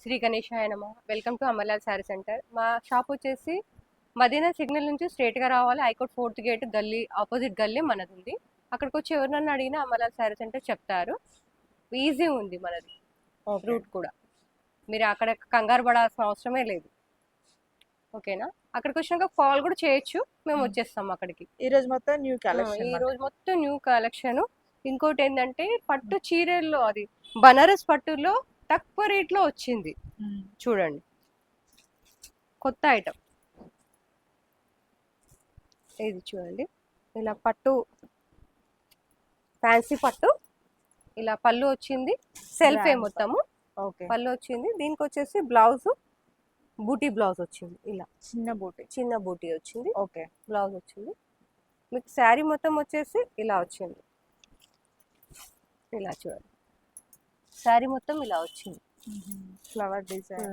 శ్రీ గణేశాయ నమః. Welcome to Amarlal sari centre. మా షాప్ వచ్చేసి మదీనా సిగ్నల్ నుంచి స్ట్రైట్గా రావాలి. హైకోర్ట్ 4th గేట్ గల్లీ ఆపోజిట్ గల్లీ మనది ఉంది. అక్కడికి వచ్చి ఎవరినన్నా అడిగినా అమర్లాల్ శారీ సెంటర్ చెప్తారు. ఈజీ ఉంది మనది రూట్ కూడా. మీరు అక్కడ కంగారు పడాల్సిన అవసరమే లేదు. ఓకేనా? అక్కడికి వచ్చినాక కాల్ కూడా చేయొచ్చు, మేము వచ్చేస్తాం అక్కడికి. ఈ రోజు మొత్తం న్యూ కలెక్షన్. ఈ రోజు మొత్తం న్యూ కలెక్షన్. ఇంకోటి ఏంటంటే పట్టు చీరల్లో అది బనారస్ పట్టులో తక్కువ రేట్లో వచ్చింది. చూడండి, కొత్త ఐటమ్ ఇది. చూడండి, ఇలా పట్టు ఫ్యాన్సీ పట్టు, ఇలా పళ్ళు వచ్చింది. సెల్ఫే మొత్తము పళ్ళు వచ్చింది. దీనికి వచ్చేసి బ్లౌజ్ బూటీ బ్లౌజ్ వచ్చింది. ఇలా చిన్న బూటీ వచ్చింది. ఓకే, బ్లౌజ్ వచ్చింది. మీకు శారీ మొత్తం వచ్చేసి ఇలా వచ్చింది. ఇలా చూడండి, శారీ మొత్తం ఇలా వచ్చింది. ఫ్లవర్ డిజైన్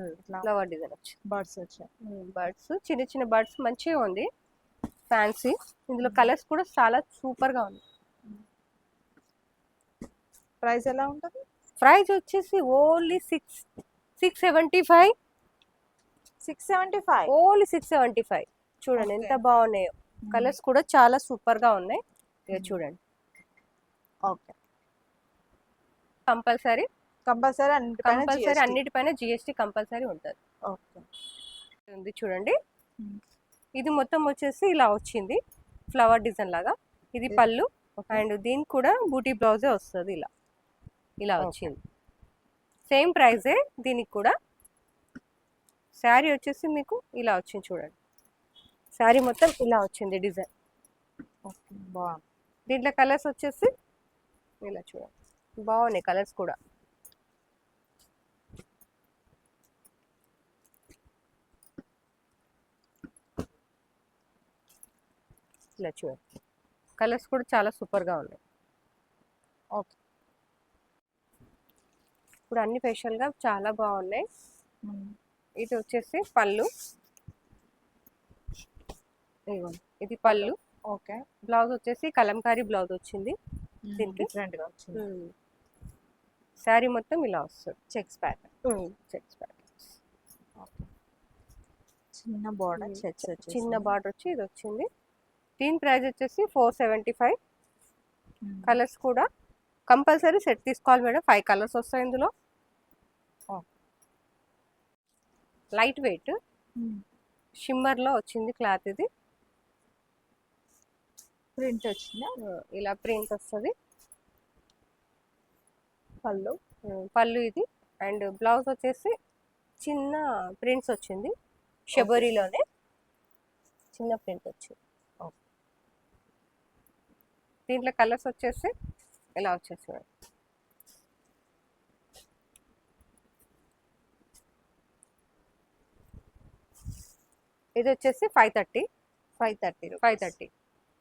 వచ్చింది. బర్డ్స్ వచ్చాయి. బర్డ్స్, చిన్న చిన్న బర్డ్స్ మంచిగా ఉంది. ఫ్యాన్సీ. ఇందులో కలర్స్ కూడా చాలా సూపర్ గా ఉంది. ప్రైస్ ఎలా ఉంటుంది? ప్రైస్ వచ్చేసి ఓన్లీ 675. ఓన్లీ 675. చూడండి ఎంత బాగున్నాయో. కలర్స్ కూడా చాలా సూపర్ గా ఉన్నాయి. ఇక చూడండి. ఓకే, కంపల్సరీ అన్నిటిపైన జిఎస్టీ కంపల్సరీ ఉంటుంది. ఓకే, చూడండి. ఇది మొత్తం వచ్చేసి ఇలా వచ్చింది, ఫ్లవర్ డిజైన్ లాగా. ఇది పళ్ళు అండ్ దీనికి కూడా బూటీ బ్లౌజే వస్తుంది. ఇలా వచ్చింది. సేమ్ ప్రైజే దీనికి కూడా. శారీ వచ్చేసి మీకు ఇలా వచ్చింది. చూడండి, శారీ మొత్తం ఇలా వచ్చింది డిజైన్. బాగుంది. దీంట్లో కలర్స్ వచ్చేసి ఇలా చూడండి, బాగున్నాయి కలర్స్ కూడా. ఇలా చూడండి, కలర్స్ కూడా చాలా సూపర్గా ఉన్నాయి. ఓకే, ఇప్పుడు అన్ని ఫేషియల్గా చాలా బాగున్నాయి. ఇది వచ్చేసి పళ్ళు. ఇది పళ్ళు. ఓకే, బ్లౌజ్ వచ్చేసి కలంకారీ బ్లౌజ్ వచ్చింది. దీనికి డిఫరెంట్గా వచ్చింది. శారీ మొత్తం ఇలా వస్తుంది. Checks pattern. చిన్న బార్డర్ వచ్చి ఇది వచ్చింది. దీని ప్రైస్ వచ్చేసి 475. కలర్స్ కూడా కంపల్సరీ సెట్ తీసుకోవాలి మేడం. 5 కలర్స్ వస్తాయి ఇందులో. లైట్ వెయిట్ షిమ్మర్లో వచ్చింది క్లాత్. ఇది ప్రింట్ వచ్చింది. ఇలా ప్రింట్ వస్తుంది. పళ్ళు ఇది. అండ్ బ్లౌజ్ వచ్చేసి చిన్న ప్రింట్స్ వచ్చింది. షబరీలోనే చిన్న ప్రింట్ వచ్చింది. దీంట్లో కలర్స్ వచ్చేసి ఇలా వచ్చేసి ఇది వచ్చేసి 530.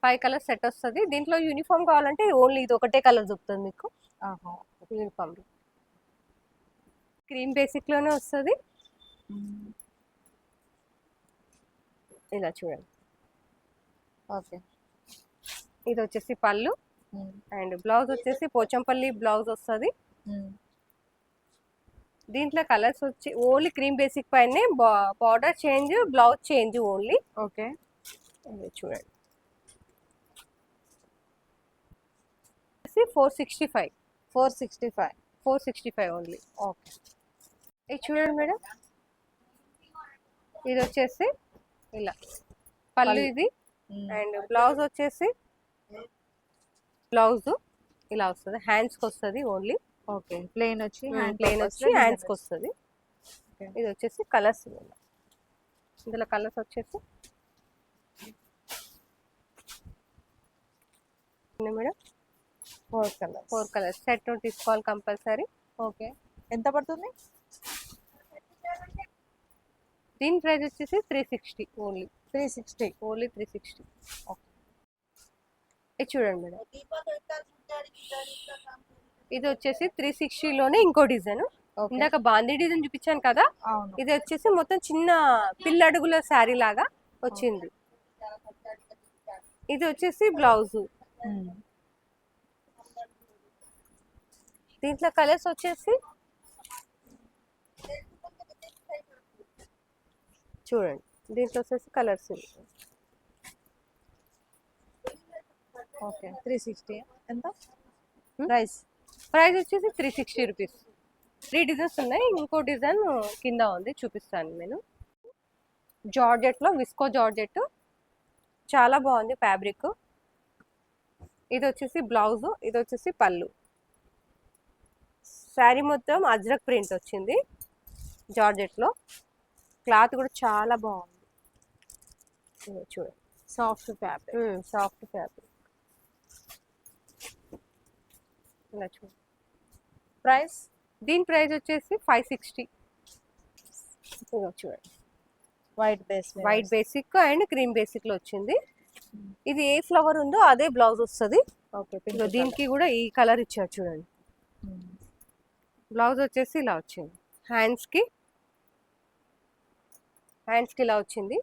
5 కలర్స్ సెట్ వస్తుంది. దీంట్లో యూనిఫామ్ కావాలంటే ఓన్లీ ఇది ఒకటే కలర్ దొరుకుతుంది మీకు. యూనిఫామ్ క్రీమ్ బేసిక్ లోనే వస్తుంది. ఇలా చూడండి. ఓకే, ఇది వచ్చేసి పళ్ళు అండ్ బ్లౌజ్ వచ్చేసి పోచంపల్లి బ్లౌజ్ వస్తుంది. దీంట్లో కలర్స్ వచ్చి ఓన్లీ క్రీమ్ బేసిక్ పైనే border change, blouse change only. Okay, చూడండి. 465. 465 ఓన్లీ. ఓకే, ఇది చూడండి మేడం. ఇది వచ్చేసి ఇలా పళ్ళు ఇది. అండ్ బ్లౌజ్ వచ్చేసి బ్లౌజ్ ఇలా వస్తుంది. హ్యాండ్స్కి వస్తుంది ఓన్లీ. ఓకే, ప్లెయిన్ వచ్చి హ్యాండ్స్కి వస్తుంది. ఇది వచ్చేసి కలర్స్. ఇందులో కలర్స్ వచ్చేసి మేడం 4 కలర్స్ సెట్ తీసుకోవాలి కంపల్సరీ. ఓకే, ఎంత పడుతుంది? దీని ప్రైస్ వచ్చేసి 360 ఓన్లీ. 360. ఓకే, ఇది చూడండి మేడం. ఇది వచ్చేసి 360లోనే ఇంకో డిజైన్. ఇందాక బాందీ డిజైన్ చూపించాను కదా, ఇది వచ్చేసి మొత్తం చిన్న పిల్లడుగుల శారీ లాగా వచ్చింది. ఇది వచ్చేసి బ్లౌజ్. దీంట్లో కలర్స్ వచ్చేసి చూడండి దీంట్లో వచ్చేసి కలర్స్. ఓకే 360 ఎంత ప్రైస్ ప్రైస్ వచ్చేసి 360 రూపీస్. 3 డిజైన్స్ ఉన్నాయి, ఇంకో డిజైన్ కింద ఉంది చూపిస్తాను నేను. జార్జెట్లో విస్కో జార్జెట్ చాలా బాగుంది ఫ్యాబ్రిక్. ఇది వచ్చేసి బ్లౌజ్, ఇది వచ్చేసి పళ్ళు. శారీ మొత్తం అజ్రక్ ప్రింట్ వచ్చింది జార్జెట్లో. క్లాత్ కూడా చాలా బాగుంది. చూడండి సాఫ్ట్ ఫ్యాబ్రిక్. Soft fabric. ఇలా చూడండి. ప్రైస్ దీని ప్రైస్ వచ్చేసి 560. చూడండి white basic and cream basic లో వచ్చింది. ఇది ఏ ఫ్లవర్ ఉందో అదే బ్లౌజ్ వస్తుంది. ఓకే దీనికి కూడా ఈ కలర్ ఇచ్చారు చూడండి. బ్లౌజ్ వచ్చేసి ఇలా వచ్చింది. హ్యాండ్స్ కి ఇలా వచ్చింది.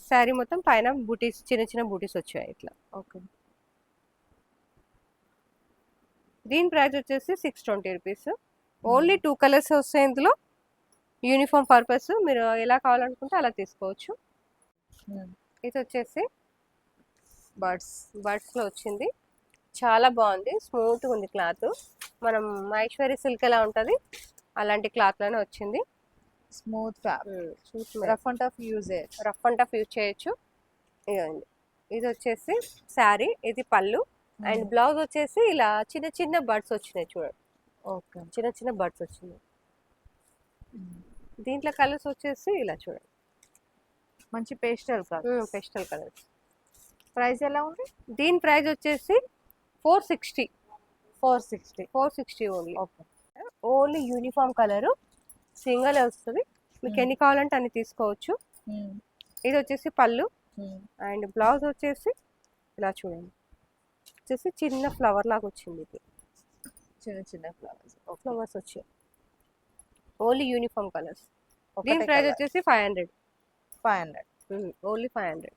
శారీ మొత్తం పైన బూటీస్, చిన్న చిన్న బూటీస్ వచ్చాయి ఇట్లా. ఓకే దీని ప్రైస్ వచ్చేసి 620 రూపీస్. ఓన్లీ 2 కలర్స్ వస్తాయి ఇందులో. యూనిఫామ్ పర్పస్ మీరు ఎలా కావాలనుకుంటే అలా తీసుకోవచ్చు. ఇది వచ్చేసి బర్డ్స్లో వచ్చింది. చాలా బాగుంది, స్మూత్గా ఉంది క్లాత్. మనం మహేశ్వరి సిల్క్ ఎలా ఉంటుంది అలాంటి క్లాత్లోనే వచ్చింది. Smooth rough and tough use చేయొచ్చు. ఇదండి, ఇది వచ్చేసి శారీ, ఇది పళ్ళు అండ్ బ్లౌజ్ వచ్చేసి ఇలా చిన్న చిన్న బర్డ్స్ వచ్చినాయి చూడండి. ఓకే చిన్న చిన్న బర్డ్స్ వచ్చినాయి. దీంట్లో కలర్స్ వచ్చేసి ఇలా చూడండి, మంచి పేస్టల్ కలర్స్. ప్రైస్ ఎలా ఉంది? దీని ప్రైస్ వచ్చేసి 460 only. Okay only uniform colour single వస్తుంది. మీకు ఎన్ని కావాలంటే అన్ని తీసుకోవచ్చు. ఇది వచ్చేసి పళ్ళు అండ్ బ్లౌజ్ వచ్చేసి ఇలా చూడండి, వచ్చేసి చిన్న ఫ్లవర్ లాగా వచ్చింది. ఇది చిన్న ఫ్లవర్స్ వచ్చాయి. Only uniform colours. దీని ప్రైస్ వచ్చేసి 500. ఓన్లీ 500.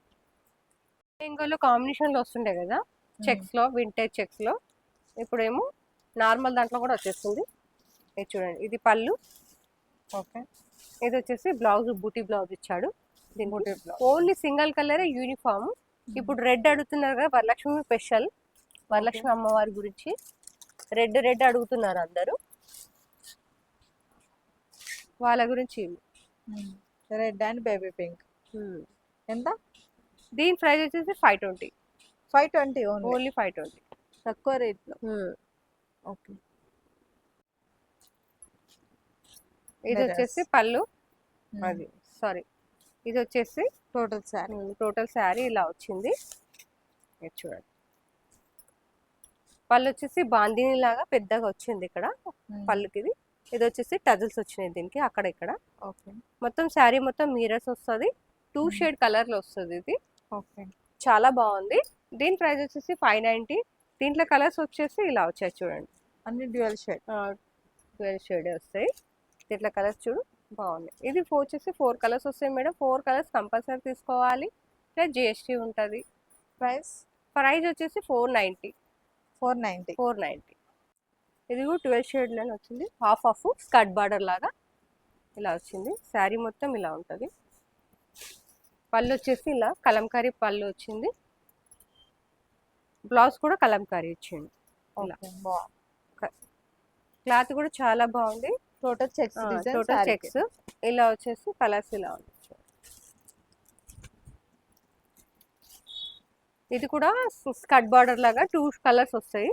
ఇంకోలో కాంబినేషన్ లో వస్తుండే కదా చెక్స్ లో, వింటేజ్ చెక్స్ లో. ఇప్పుడేమో నార్మల్ దాంట్లో కూడా వచ్చేస్తుంది. ఇది చూడండి, ఇది పళ్ళు. ఓకే ఇది వచ్చేసి బ్లౌజ్, బూటీ బ్లౌజ్ ఇచ్చాడు. Only single colour uniform. ఇప్పుడు రెడ్ అడుగుతున్నారు కదా, వరలక్ష్మి స్పెషల్, వరలక్ష్మి అమ్మవారి గురించి రెడ్ అడుగుతున్నారు అందరూ, వాళ్ళ గురించి. రెడ్ అండ్ బేబీ పింక్ ఎంత? దీని ప్రైస్ వచ్చేసి 520. ఓన్లీ 520, తక్కువ రేట్లో. ఓకే ఇది వచ్చేసి పళ్ళు, అది సారీ, ఇది వచ్చేసి టోటల్ శారీ ఇలా వచ్చింది. చూడండి, పళ్ళు వచ్చేసి బాందిని లాగా పెద్దగా వచ్చింది ఇక్కడ పళ్ళుకి. ఇది వచ్చేసి టజల్స్ వచ్చినాయి దీనికి అక్కడ ఇక్కడ. ఓకే మొత్తం శారీ మొత్తం మిరర్స్ వస్తుంది. 2 షేడ్ కలర్ లో వస్తుంది ఇది. ఓకే చాలా బాగుంది. దీని ప్రైస్ వచ్చేసి 590. దీంట్లో కలర్స్ వచ్చేసి ఇలా వచ్చాయి చూడండి, అన్ని డ్యూయల్ షేడ్ వస్తాయి. దీంట్లో కలర్స్ చూడు బాగున్నాయి. ఇది వచ్చేసి 4 కలర్స్ వస్తాయి మేడం. 4 కలర్స్ కంపల్సరీ తీసుకోవాలి, ప్లస్ జిఎస్టీ ఉంటుంది. ప్రైస్ వచ్చేసి 490. ఇది కూడా 12 షేడ్లోనే వచ్చింది. హాఫ్ స్కర్ట్ బార్డర్ లాగా ఇలా వచ్చింది. శారీ మొత్తం ఇలా ఉంటుంది. పళ్ళు వచ్చేసి ఇలా కలంకారీ పళ్ళు వచ్చింది. బ్లౌజ్ కూడా కలంకారీ ఇచ్చింది. క్లాత్ కూడా చాలా బాగుంది. టోటల్ చెక్స్ ఇలా వచ్చేసి కలర్స్ ఇలా ఉంది. ఇది కూడా స్కర్ట్ బార్డర్ లాగా 2 కలర్స్ వస్తాయి.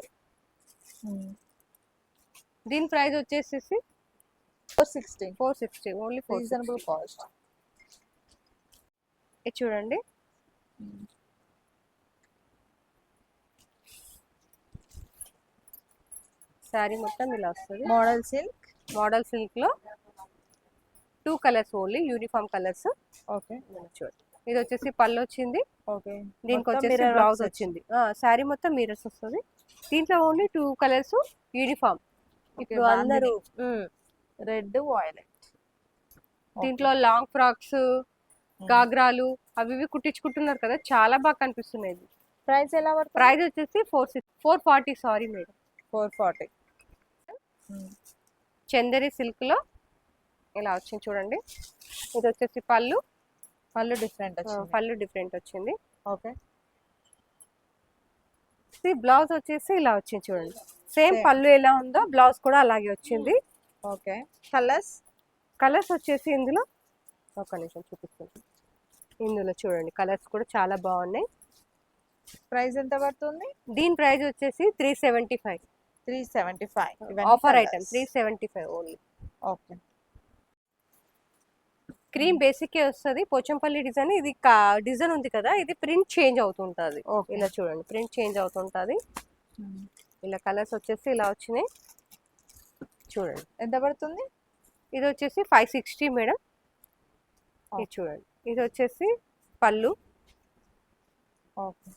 దీని ప్రైస్ వచ్చేసి 460. Only 460 cost. ఇది చూడండి, శారీ మొత్తం ఇలా వస్తుంది. మోడల్ సిల్క్ లో 2 colours only uniform colours. Okay చూడండి, ఇది వచ్చేసి పళ్ళు వచ్చింది. ఓకే దీనికి వచ్చేసి బ్లౌజ్ వచ్చింది. శారీ మొత్తం మిరర్స్ వస్తుంది. దీంట్లో ఓన్లీ 2 కలర్స్ యూనిఫామ్. ఇప్పుడు అందరూ రెడ్, వైలెట్. దీంట్లో లాంగ్ ఫ్రాక్స్, గాగ్రాలు అవి కుట్టించుకుంటున్నారు కదా, చాలా బాగా కనిపిస్తున్నాయి. ప్రైస్ ఎలా పడుతుంది? ప్రైస్ వచ్చేసి 440. Sorry madam, 440. చందేరి సిల్క్ లో ఇలా వచ్చింది చూడండి. ఇది వచ్చేసి పళ్ళు డిఫరెంట్ వచ్చింది. పళ్ళు డిఫరెంట్ వచ్చింది. ఓకే. బ్లౌజ్ వచ్చేసి ఇలా వచ్చింది చూడండి. Same Same. పళ్ళు ఎలా ఉందో బ్లౌజ్ కూడా అలాగే వచ్చింది. ఓకే. కలర్స్ వచ్చేసి ఇందులో ఒక నిమిషం చూపిస్తాను. ఇందులో చూడండి కలర్స్ కూడా చాలా బాగున్నాయి. ప్రైస్ ఎంత పడుతుంది? దీని ప్రైస్ వచ్చేసి 375. 375 offer item 375 only. Okay. Cream basic వస్తుంది. పోచంపల్లి డిజైన్. ఇది డిజైన్ ఉంది కదా, ఇది ప్రింట్ చేంజ్ అవుతుంటది. ఇలా చూడండి ప్రింట్ చేంజ్ అవుతుంటది. ఇలా కలర్స్ వచ్చేసి ఇలా వచ్చినాయి చూడండి. ఎంత పడుతుంది? ఇది వచ్చేసి 560 మేడం. ఇది చూడండి. ఇది వచ్చేసి పళ్ళు. ఓకే.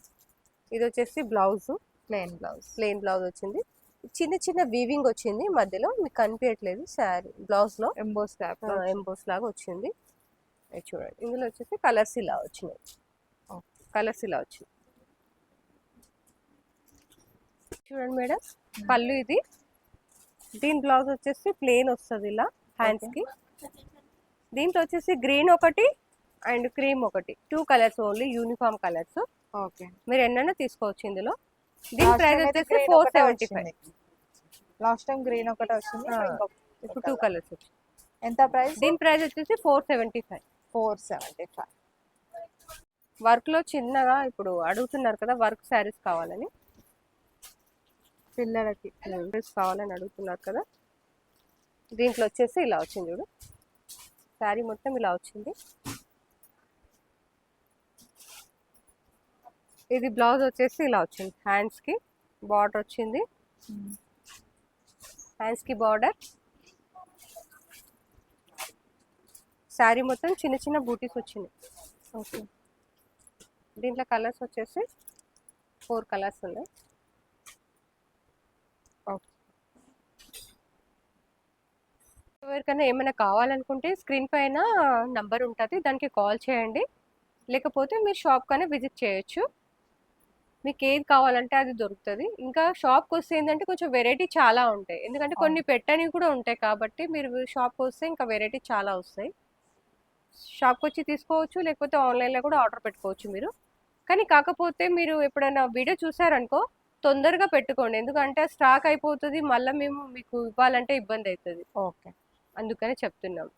ఇది వచ్చేసి బ్లౌజ్. ప్లెయిన్ బ్లౌజ్ వచ్చింది. చిన్న చిన్న వీవింగ్ వచ్చింది మధ్యలో, మీకు కనిపించట్లేదు. శారీ బ్లౌజ్ లో ఎంబోస్ లాగా వచ్చింది. ఇది చూడండి. ఇందులో వచ్చేసి కలర్స్ ఇలా వచ్చినాయి. చూడండి మేడం, పళ్ళు ఇది. దీని బ్లౌజ్ వచ్చేసి ప్లెయిన్ వస్తుంది ఇలా హ్యాండ్స్ కి. దీంట్లో వచ్చేసి గ్రీన్ ఒకటి అండ్ క్రీమ్ ఒకటి, 2 colours only, uniform colours. Okay. మీరు ఎన్నైనా తీసుకోవచ్చు ఇందులో. దీని ప్రైస్ వచ్చేసి 475. లాస్ట్ టైం గ్రీన్ ఒకటి వచ్చింది, ఇప్పుడు 2 కలర్స్ వచ్చి. ఎంత ప్రైస్? దీని ప్రైస్ వచ్చేసి 475. 475. వర్క్ లో చిన్నగా ఇప్పుడు అడుగుతున్నారు కదా, వర్క్ శారీస్ కావాలని, పిల్లలకి కావాలని అడుగుతున్నారు కదా. దీంట్లో వచ్చేసి ఇలా వచ్చింది చూడు, శారీ మొత్తం ఇలా వచ్చింది. ఇది బ్లౌజ్ వచ్చేసి ఇలా వచ్చింది. హ్యాండ్స్ కి బార్డర్ వచ్చింది. హ్యాండ్స్ కి బార్డర్. శారీ మొత్తం చిన్న చిన్న బూటీస్ వచ్చినాయి. ఓకే. దీంట్లో కలర్స్ వచ్చేసి 4 కలర్స్ ఉన్నాయి. ఓకే. ఎవరికైనా ఏమైనా కావాలనుకుంటే స్క్రీన్ పైన నంబర్ ఉంటుంది, దానికి కాల్ చేయండి. లేకపోతే మీరు షాప్ కనే విజిట్ చేయొచ్చు. మీకు ఏది కావాలంటే అది దొరుకుతుంది. ఇంకా షాప్కి వస్తే ఏంటంటే కొంచెం వెరైటీ చాలా ఉంటాయి, ఎందుకంటే కొన్ని పెట్టనివి కూడా ఉంటాయి. కాబట్టి మీరు షాప్కి వస్తే ఇంకా వెరైటీ చాలా వస్తాయి. షాప్కి వచ్చి తీసుకోవచ్చు, లేకపోతే ఆన్లైన్లో కూడా ఆర్డర్ పెట్టుకోవచ్చు మీరు. కానీ కాకపోతే మీరు ఎప్పుడైనా వీడియో చూసారనుకో తొందరగా పెట్టుకోండి, ఎందుకంటే స్టాక్ అయిపోతుంది, మళ్ళీ మేము మీకు ఇవ్వాలంటే ఇబ్బంది అవుతుంది. ఓకే. అందుకని చెప్తున్నాం.